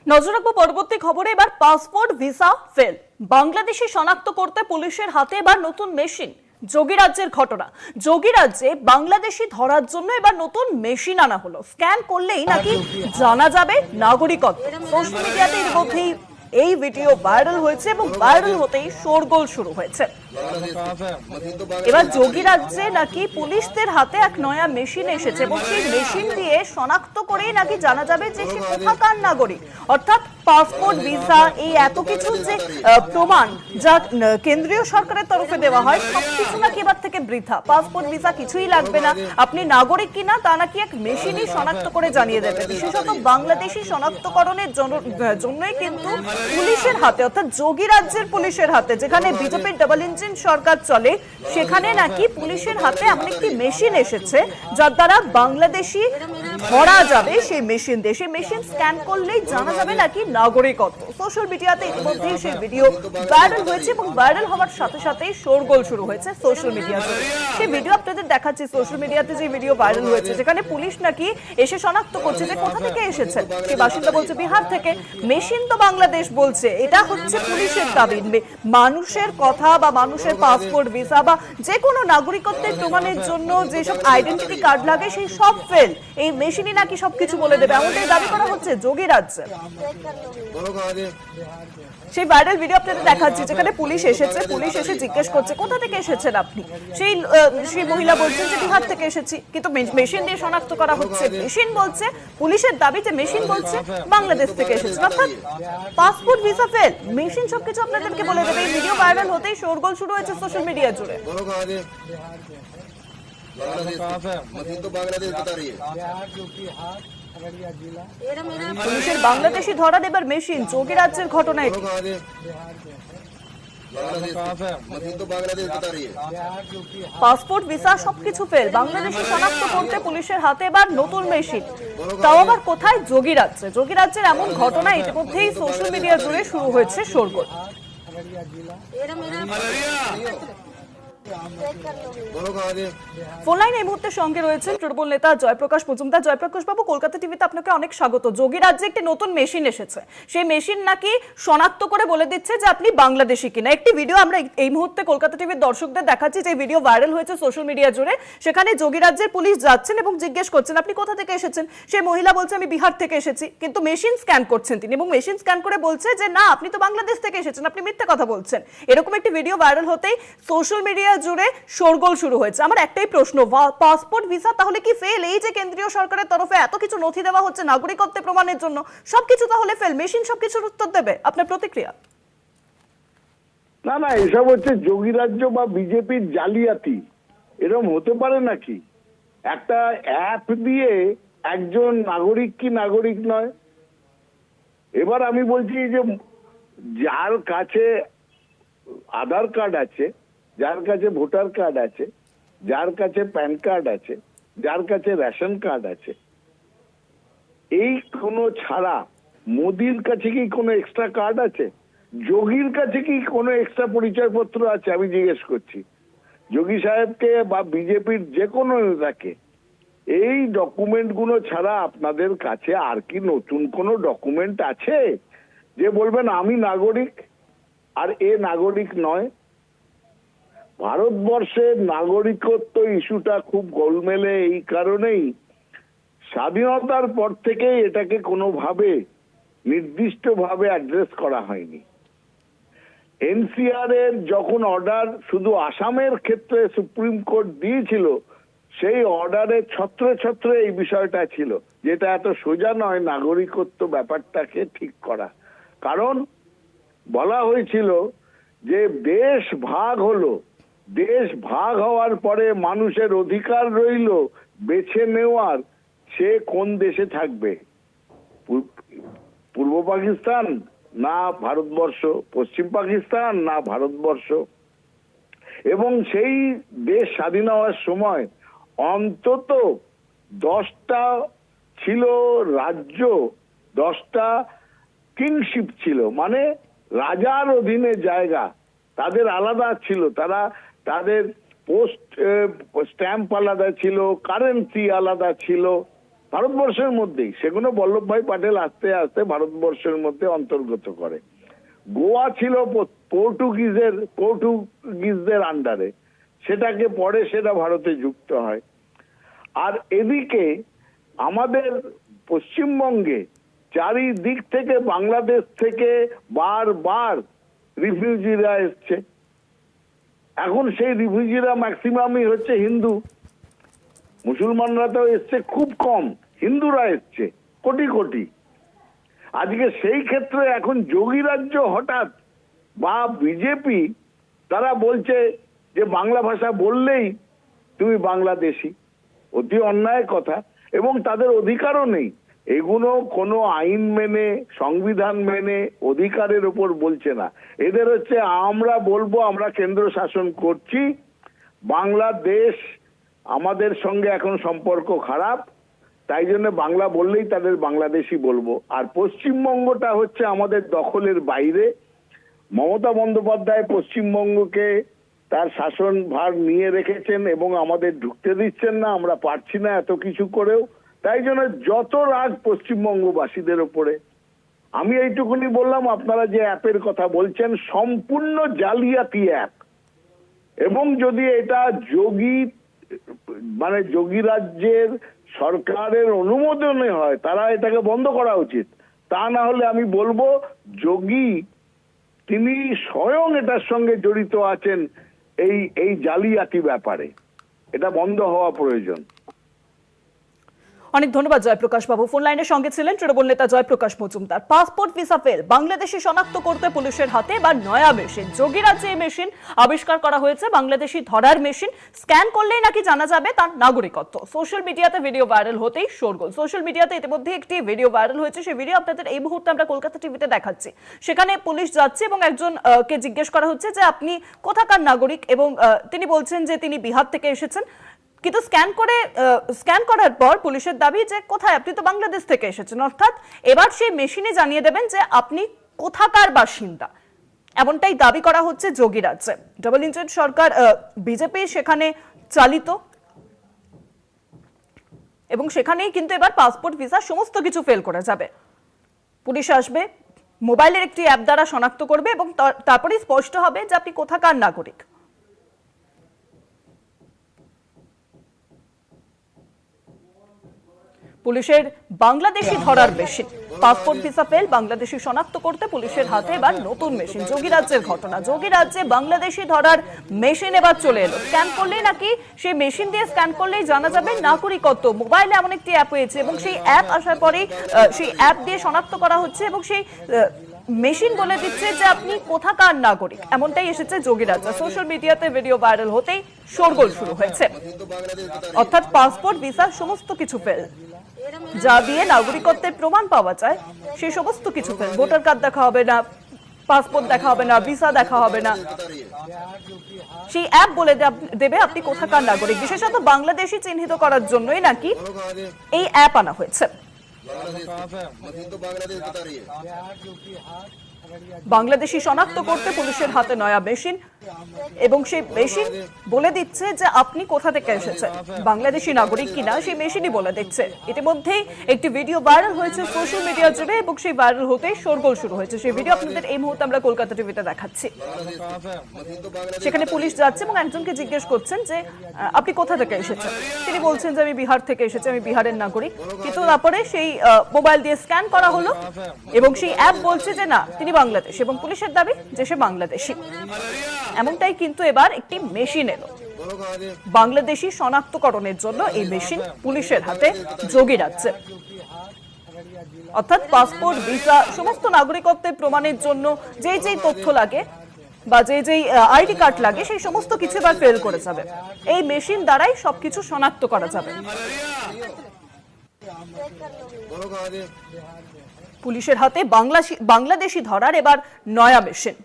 নজর রাখবো পরবর্তী খবরে। এবার পাসপোর্ট ভিসা ফেল, বাংলাদেশি শনাক্ত করতে পুলিশের হাতে এবার নতুন মেশিন। যোগীরাজ্যের ঘটনা, যোগীরাজ্যে বাংলাদেশি ধরার জন্য এবার নতুন মেশিন আনা হলো। স্ক্যান করলেই নাকি জানা যাবে নাগরিকত্ব। সোশ্যাল মিডিয়াতে এর মধ্যেই এই ভিডিও ভাইরাল হয়েছে এবং ভাইরাল হতেই শোরগোল শুরু হয়েছে। এবার যোগীরাজ্যে নাকি পুলিশদের হাতে এক নয়া মেশিন এসেছে এবং সেই মেশিন দিয়ে শনাক্ত করেই নাকি জানা যাবে যে সে কোথাকার নাগরিক। অর্থাৎ পাসপোর্ট ভিসা এই এত কিছু যে প্রমাণ যা কেন্দ্রীয় সরকারের তরফে দেওয়া হয় সবকিছু নাকি এবার থেকে বৃথা। পাসপোর্ট ভিসা কিছুই লাগবে না, আপনি নাগরিক কিনা তা নাকি এক মেশিনই শনাক্ত করে জানিয়ে দেবে। বিশেষত বাংলাদেশি শনাক্তকরণের জন্যই কিন্তু পুলিশের হাতে, অর্থাৎ যোগীরাজ্যের পুলিশের হাতে, যেখানে বিজেপির ডাবল ইঞ্জিন সরকার চলে, সেখানে নাকি পুলিশের হাতে এমন একটি মেশিন এসেছে যার দ্বারা বাংলাদেশি ধরা যাবে। সেই মেশিন দিয়ে, সেই মেশিন স্ক্যান করলেই জানা যাবে নাকি নাগরিকত্ব। সোশ্যাল মিডিয়াতে ইতিমধ্যেই সেই ভিডিও ভাইরাল হয়েছে এবং ভাইরাল হওয়ার সাথে সাথেই শোরগোল শুরু হয়েছে সোশ্যাল মিডিয়াতে। সেই ভিডিও আপনাদের দেখাচ্ছি। সোশ্যাল মিডিয়াতে যে ভিডিও ভাইরাল হয়েছে যেখানে পুলিশ নাকি এসে শনাক্ত করছে যে কোথা থেকে এসেছে। সেই বাসিন্দা বলছে বিহার থেকে, মেশিন তো বাংলাদেশ বলছে। এটা হচ্ছে পুলিশের দাবি। মানুষের কথা বা মানুষের পাসপোর্ট ভিসা বা যে কোনো নাগরিকত্বের প্রমাণের জন্য যেসব আইডেন্টিটি কার্ড লাগে সেই সব ফেল, এই মেশিনই নাকি সবকিছু বলে দেবে, এমনটাই দাবি করা হচ্ছে যোগীরাজ্যে। সেই ভাইরাল ভিডিও আপনাদের দেখাচ্ছি যেখানে পুলিশ এসেছে, পুলিশ এসে জিজ্ঞেস করছে কোথা থেকে এসেছেন আপনি। সেই মহিলা বলছেন যে বিহার থেকে এসেছি, কিন্তু মেশিন দিয়ে শনাক্ত করা হচ্ছে। মেশিন বলছে, পুলিশের দাবি যে মেশিন বলছে বাংলাদেশ থেকে এসেছেন, অর্থাৎ পাসপোর্ট ভিসা ফেল, মেশিন সবকিছু আপনাদেরকে বলে দেবে। এই ভিডিও ভাইরাল হতেই শোরগোল শুরু হয়েছে সোশ্যাল মিডিয়া জুড়ে। পুলিশের বাংলাদেশি ধরা দেবার মেশিন, যোগীরাজ্যের ঘটনা এটি। পাসপোর্ট ভিসা সবকিছু ফেল, বাংলাদেশি শনাক্ত করতে পুলিশের হাতে এবার নতুন মেশিন, তাও আবার কোথায়? যোগীরাজ্যে। যোগীরাজ্যের এমন ঘটনা ইতিমধ্যেই সোশ্যাল মিডিয়া জুড়ে শুরু হয়েছে শোরগোল। ফোন লাইনে এই মুহূর্তে সঙ্গে রয়েছেন তৃণমূল নেতা জয়প্রকাশ মজুমদার। জয়প্রকাশ বাবু, কলকাতা টিভিতে আপনাকে অনেক স্বাগত। যোগীরাজ্যে একটি নতুন মেশিন এসেছে, সেই মেশিন নাকি শনাক্ত করে বলে দিচ্ছে যে আপনি বাংলাদেশি কিনা। একটি ভিডিও আমরা এই মুহূর্তে কলকাতা টিভির দর্শকদের দেখাচ্ছি, যে ভিডিও ভাইরাল হয়েছে সোশ্যাল মিডিয়া জুড়ে। সেখানে যোগীরাজ্যের পুলিশ যাচ্ছেন এবং জিজ্ঞেস করছেন আপনি কোথা থেকে এসেছেন। সেই মহিলা বলছে আমি বিহার থেকে এসেছি, কিন্তু মেশিন স্ক্যান করছেন তিনি এবং মেশিন স্ক্যান করে বলছে যে না, আপনি তো বাংলাদেশ থেকে এসেছেন, আপনি মিথ্যে কথা বলছেন। এরকম একটি ভিডিও ভাইরাল হতেই সোশ্যাল মিডিয়া জুড়ে শোরগোল শুরু হয়েছে। আমার একটাই প্রশ্ন, পাসপোর্ট ভিসা তাহলে কি ফেল? এই যে কেন্দ্রীয় সরকারের তরফে এত কিছু নথি দেওয়া হচ্ছে নাগরিকত্বের প্রমাণের জন্য, সবকিছু তাহলে ফেল? মেশিন সবকিছুর উত্তর দেবে? আপনার প্রতিক্রিয়া? না না, এসব হচ্ছে যোগীরাজ্য বা বিজেপির জালিয়াতি। এরকম হতে পারে নাকি? একটা অ্যাপ দিয়ে একজন নাগরিক কি নাগরিক নয়। এবার আমি বলছি যে যার কাছে আধার কার্ড আছে, যার কাছে ভোটার কার্ড আছে, যার কাছে প্যান কার্ড আছে, যার কাছে রেশন কার্ড আছে, এই কোনো ছাড়া মোদির কাছে কি কোনো এক্সট্রা কার্ড আছে? যোগীর কাছে কি কোনো এক্সট্রা পরিচয়পত্র আছে? আমি জিজ্ঞেস করছি যোগী সাহেবকে বা বিজেপির যে কোনো নেতাকে, এই ডকুমেন্ট গুলো ছাড়া আপনাদের কাছে আর কি নতুন কোনো ডকুমেন্ট আছে যে বলবেন আমি নাগরিক আর এ নাগরিক নয়? ভারতবর্ষের নাগরিকত্ব ইস্যুটা খুব গোলমেলে এই কারণেই, স্বাধীনতার পর থেকে এটাকে কোনোভাবে নির্দিষ্টভাবে অ্যাড্রেস করা হয়নি। এনসিআর এর যখন অর্ডার শুধু আসামের ক্ষেত্রে সুপ্রিম কোর্ট দিয়েছিল, সেই অর্ডারে ছত্রে ছত্রে এই বিষয়টা ছিল, যেটা এত সোজা নয় নাগরিকত্ব ব্যাপারটাকে ঠিক করা। কারণ বলা হয়েছিল যে দেশ ভাগ হলো, দেশ ভাগ হওয়ার পরে মানুষের অধিকার রইল বেছে নেওয়ার সে কোন দেশে থাকবে, পূর্ব পাকিস্তান না ভারতবর্ষ, পশ্চিম পাকিস্তান না ভারতবর্ষ। এবং সেই দেশ স্বাধীন হওয়ার সময় অন্তত 10টা ছিল রাজ্য, 10টা কিংশিপ ছিল, মানে রাজার অধীনে জায়গা, তাদের আলাদা ছিল, তাদের পোস্ট স্ট্যাম্প আলাদা ছিল, কারেন্সি আলাদা ছিল, ভারতবর্ষের মধ্যেই, সেগুলো বল্লভভাই পাটেল আস্তে আস্তে ভারতবর্ষের মধ্যে অন্তর্গত করে। গোয়া ছিল পর্তুগিজদের আন্ডারে, সেটাকে পরে সেটা ভারতে যুক্ত হয়। আর এদিকে আমাদের পশ্চিমবঙ্গে চারিদিক থেকে বাংলাদেশ থেকে বারবার রিফিউজিরা এসছে। এখন সেই রিফিউজিরা ম্যাক্সিমামই হচ্ছে হিন্দু, মুসলমানরা তো এসছে খুব কম, হিন্দুরা এসছে কোটি কোটি। আজকে সেই ক্ষেত্রে এখন যোগী রাজ্য হঠাৎ বা বিজেপি তারা বলছে যে বাংলা ভাষা বললেই তুমি বাংলাদেশি, অতি অন্যায় কথা, এবং তাদের অধিকারও নেই। এগুলো কোনো আইন মেনে, সংবিধান মেনে অধিকারের উপর বলছে না। এদের হচ্ছে আমরা বলবো আমরা কেন্দ্র শাসন করছি, বাংলাদেশ আমাদের সঙ্গে এখন সম্পর্ক খারাপ, তাই জন্য বাংলা বললেই তাদের বাংলাদেশি বলবো। আর পশ্চিমবঙ্গটা হচ্ছে আমাদের দখলের বাইরে। মমতা বন্দ্যোপাধ্যায় পশ্চিমবঙ্গকে তার শাসন ভার নিয়ে রেখেছেন এবং আমাদের ঢুকতে দিচ্ছেন না, আমরা পারছি না এত কিছু করেও। তাই জন্য যত রাগ পশ্চিমবঙ্গবাসীদের উপরে। আমি এইটুকুনি বললাম, আপনারা যে অ্যাপের কথা বলছেন সম্পূর্ণ জালিয়াতি অ্যাপ, এবং যদি এটা যোগী রাজ্যের সরকারের অনুমোদনে হয় তারা এটাকে বন্ধ করা উচিত। তা না হলে আমি বলবো যোগী তিনি স্বয়ং এটার সঙ্গে জড়িত আছেন, এই জালিয়াতি ব্যাপারে। এটা বন্ধ হওয়া প্রয়োজন। অনেক ধন্যবাদ জয়প্রকাশ বাবু। ফোন লাইনের সঙ্গে ছিলেন তৃণমূল নেতা Jayprakash Majumdar. Passport visa fail, Bangladeshi শনাক্ত করতে পুলিশের হাতে বা নয়া মেশিন। যোগী রাজ্যে এই মেশিন আবিষ্কার করা হয়েছে, বাংলাদেশি ধরার মেশিন। স্ক্যান করলেই নাকি জানা যাবে তার নাগরিকত্ব। সোশ্যাল মিডিয়াতে ভিডিও ভাইরাল হতেই শোরগোল। সোশ্যাল মিডিয়াতে ইতিমধ্যে একটি ভিডিও ভাইরাল হয়েছে, সেই ভিডিও আপনাদের এই মুহূর্তে আমরা কলকাতা টিভিতে দেখাচ্ছি। সেখানে পুলিশ যাচ্ছে এবং একজন কে জিজ্ঞেস করা হচ্ছে যে আপনি কোথাকার নাগরিক, এবং তিনি বলছেন যে তিনি বিহার থেকে এসেছেন। কিন্তু স্ক্যান করার পর পুলিশের দাবি যে কোথায়, আপনি তো বাংলাদেশ থেকে এসেছেন। অর্থাৎ এবার সেই মেশিনে জানিয়ে দেবেন যে আপনি কোথাকার বাসিন্দা, এমনটাই দাবি করা হচ্ছে যোগী রাজ্যে। ডাবল ইঞ্জিন সরকার বিজেপি সেখানে চালিত, এবং সেখানেই কিন্তু এবার পাসপোর্ট ভিসা সমস্ত কিছু ফেল করে যাবে। পুলিশ আসবে, মোবাইলের একটি অ্যাপ দ্বারা শনাক্ত করবে এবং তারপরে স্পষ্ট হবে যে আপনি কোথাকার নাগরিক। পুলিশের বাংলাদেশি ধরার machine, passport visa fail, Bangladeshi শনাক্ত করতে পুলিশের হাতে এবার নতুন মেশিন। যোগী রাজ্যের ঘটনা, যোগী রাজ্যে বাংলাদেশি ধরার মেশিন এবার চলে এলো। স্ক্যান করলেই নাকি, সেই মেশিন দিয়ে স্ক্যান করলেই জানা যাবে নাগরিকত্ব। মোবাইলে এমন একটি অ্যাপ হয়েছে এবং সেই অ্যাপ আসার পরে সেই অ্যাপ দিয়ে শনাক্ত করা হচ্ছে এবং সেই মেশিন বলে দিচ্ছে যে আপনি কোথাকার নাগরিক। এমনটাই এসেছে যোগী রাজ্যে। সোশ্যাল মিডিয়াতে ভিডিও ভাইরাল হতেই শোরগোল শুরু হয়েছে। অর্থাৎ পাসপোর্ট ভিসা সমস্ত কিছু ফেল, যা দিয়ে নাগরিকত্বের প্রমাণ পাওয়া যায় সেই সমস্ত কিছু ফেল। ভোটার কার্ড দেখা হবে না, পাসপোর্ট দেখা হবে না, ভিসা দেখা হবে না। সেই অ্যাপ বলে দেবে আপনি কোথাকার নাগরিক। বিশেষত বাংলাদেশি চিহ্নিত করার জন্যই নাকি এই অ্যাপ আনা হয়েছে। বাংলাদেশি শনাক্ত করতে পুলিশের হাতে নয়া মেশিন, এবং সেই মেশিন বলে দিচ্ছে যে আপনি কোথা থেকে এসেছেন, বাংলাদেশি নাগরিক কিনা সেই মেশিনই বলে দিচ্ছে। ইতিমধ্যেই একটি ভিডিও ভাইরাল হয়েছে সোশ্যাল মিডিয়া জুড়ে এবং সেই ভাইরাল হতেই শোরগোল শুরু হয়েছে। সেই ভিডিও আপনাদের এই মুহূর্তে আমরা কলকাতা টিভিতে দেখাচ্ছি। সেখানে পুলিশ যাচ্ছে এবং একজনকে জিজ্ঞেস করছেন যে আপনি কোথা থেকে এসেছেন। তিনি বলছেন যে আমি বিহার থেকে এসেছি, আমি বিহারের নাগরিক। কিন্তু তারপরে সেই মোবাইল দিয়ে স্ক্যান করা হলো এবং সেই অ্যাপ বলছে যে না, তিনি বাংলাদেশ, এবং পুলিশের দাবি যে সে বাংলাদেশি। এমনটাই কিন্তু এবার একটি মেশিন এলো বাংলাদেশি শনাক্তকরণের জন্য। এই মেশিন পুলিশের হাতে যোগী রাজ্যে। অর্থাৎ পাসপোর্ট, ভিসা, সমস্ত নাগরিকত্বের প্রমাণের জন্য যেই তথ্য লাগে বা যেই আইডি কার্ড লাগে সেই সমস্ত কিছু এবার ফেল করে যাবে। এই মেশিন দ্বারাই সবকিছু শনাক্ত করা যাবে। পুলিশের হাতে বাংলাদেশি ধরার এবার নয়া মেশিন।